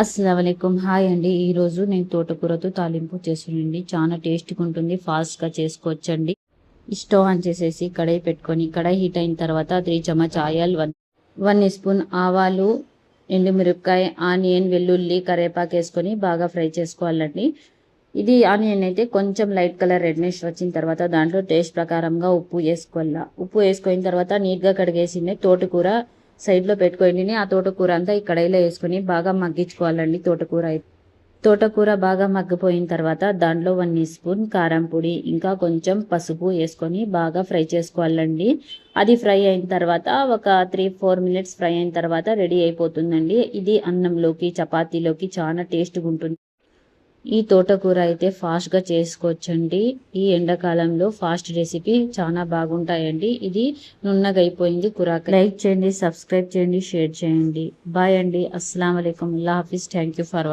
అస్సలాముఅలైకుం. Hi అండి. ఈరోజు నేను తోటకూరతో తాలింపు చేసానండి. చాలా టేస్ట్గా ఉంటుంది, ఫాస్ట్గా చేసుకోవచ్చండి. స్టవ్ ఆన్ చేసేసి కడాయి పెట్టుకొని, కడాయి హీట్ అయిన తర్వాత 3 చెంచా ఆయిల్, 1 స్పూన్ ఆవాలు, ఎండుమిరపకాయ, ఆనియన్, వెల్లుల్లి, కరివేపాకు వేసుకొని బాగా ఫ్రై చేసుకోవాలండి. ఇది ఆనియన్ అయితే కొంచెం లైట్ కలర్ రెడ్నెస్ వచ్చిన తర్వాత దాంట్లో టేస్ట్ ప్రకారంగా ఉప్పు వేసుకోవాలా. ఉప్పు వేసుకున్న తర్వాత నీట్గా కడిగేసిన తోటకూర సైడ్లో పెట్టుకొని ఆ తోటకూర అంతా ఈ కడాయిలో వేసుకొని బాగా మగ్గించుకోవాలండి. తోటకూర బాగా మగ్గిపోయిన తర్వాత దాంట్లో 1 స్పూన్ కారం పొడి, ఇంకా కొంచెం పసుపు వేసుకొని బాగా ఫ్రై చేసుకోవాలండి. అది ఫ్రై అయిన తర్వాత ఒక 3-4 మినిట్స్ ఫ్రై అయిన తర్వాత రెడీ అయిపోతుందండి. ఇది అన్నంలోకి, చపాతీలోకి చాలా టేస్ట్గా ఉంటుంది. ఈ తోటకూర అయితే ఫాస్ట్గా చేసుకోవచ్చండి. ఈ ఎండాకాలంలో ఫాస్ట్ రెసిపీ చాలా బాగుంటాయండి. ఇది నున్నగా అయిపోయింది కూర. లైక్ చేయండి, సబ్స్క్రైబ్ చేయండి, షేర్ చేయండి. బాయ్ అండి. అస్సలం అయికం. అల్లా హాఫీజ్. Thank you for watching.